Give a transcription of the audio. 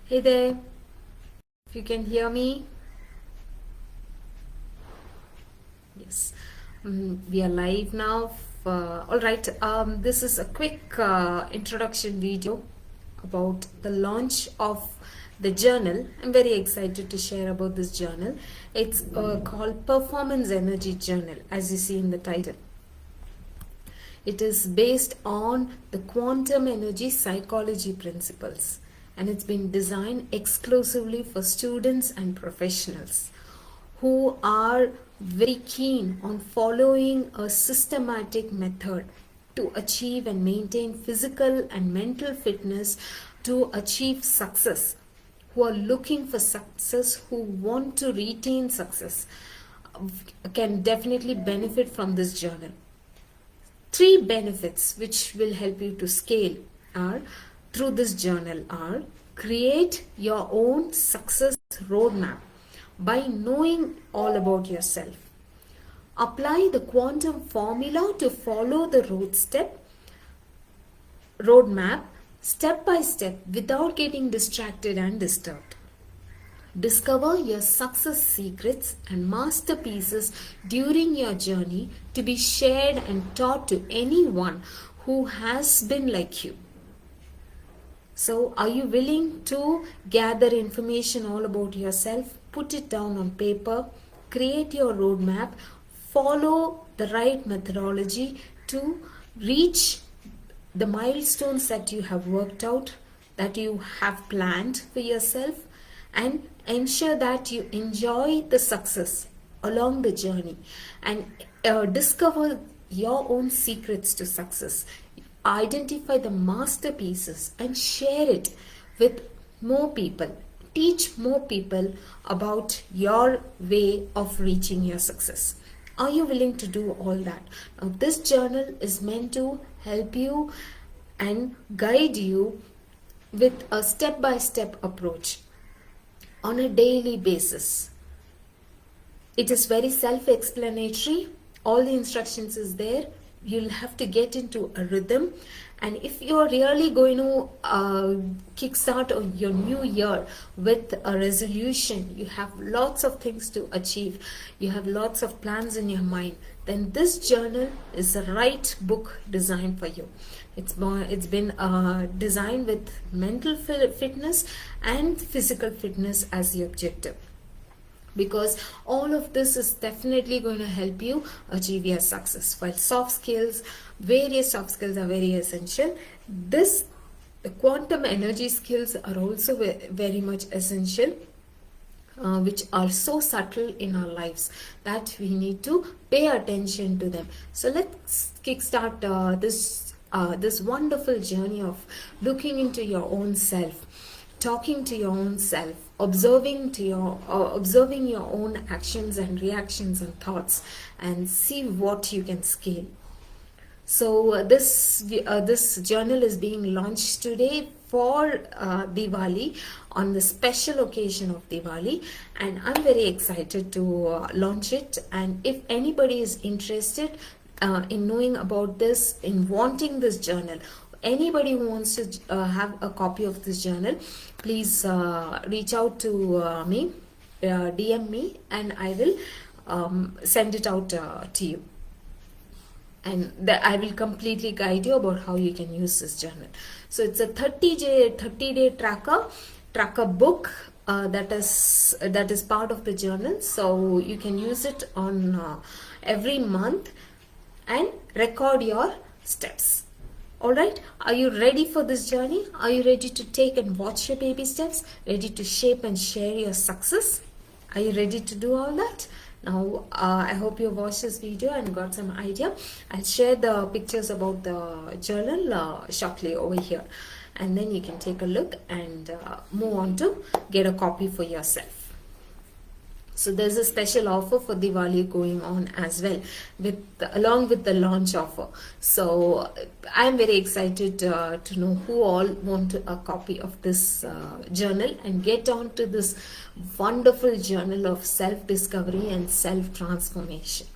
Hey there, if you can hear me. Yes, we are live now. All right, this is a quick introduction video about the launch of the journal. I'm very excited to share about this journal. It's called Performance Energy Journal, as you see in the title. It is based on the quantum energy psychology principles, and it's been designed exclusively for students and professionals who are very keen on following a systematic method to achieve and maintain physical and mental fitness to achieve success, who are looking for success, who want to retain success, can definitely benefit from this journal. Three benefits which will help you to scale are through this journal are: create your own success roadmap by knowing all about yourself, apply the quantum formula to follow the roadmap step by step without getting distracted and disturbed. Discover your success secrets and masterpieces during your journey to be shared and taught to anyone who has been like you. So, are you willing to gather information all about yourself, put it down on paper, create your roadmap, follow the right methodology to reach the milestones that you have worked out, that you have planned for yourself, and ensure that you enjoy the success along the journey and discover your own secrets to success. Identify the masterpieces and share it with more people. Teach more people about your way of reaching your success. Are you willing to do all that? Now, this journal is meant to help you and guide you with a step-by-step approach on a daily basis. It is very self-explanatory. All the instructions is there. You'll have to get into a rhythm, and if you're really going to kickstart on your new year with a resolution, you have lots of things to achieve, you have lots of plans in your mind, then this journal is the right book designed for you. It's been designed with mental fitness and physical fitness as the objective, because all of this is definitely going to help you achieve your success. While various soft skills are very essential, the quantum energy skills are also very much essential, which are so subtle in our lives that we need to pay attention to them. So let's kickstart this wonderful journey of looking into your own self, talking to your own self, observing your own actions and reactions and thoughts, and see what you can scale. So this journal is being launched today for Diwali, on the special occasion of Diwali, and I'm very excited to launch it. And if anybody is interested in knowing about this, in wanting this journal, anybody who wants to have a copy of this journal, please reach out to me, DM me, and I will send it out to you. And I will completely guide you about how you can use this journal. So it's a 30-day tracker book that is part of the journal. So you can use it on every month and record your steps. Alright, are you ready for this journey? Are you ready to take and watch your baby steps? Ready to shape and share your success? Are you ready to do all that? Now, I hope you watched this video and got some idea. I'll share the pictures about the journal shortly over here. And then you can take a look and move on to get a copy for yourself. So there's a special offer for Diwali going on as well, along with the launch offer. So I'm very excited to know who all want a copy of this journal and get on to this wonderful journal of self-discovery and self-transformation.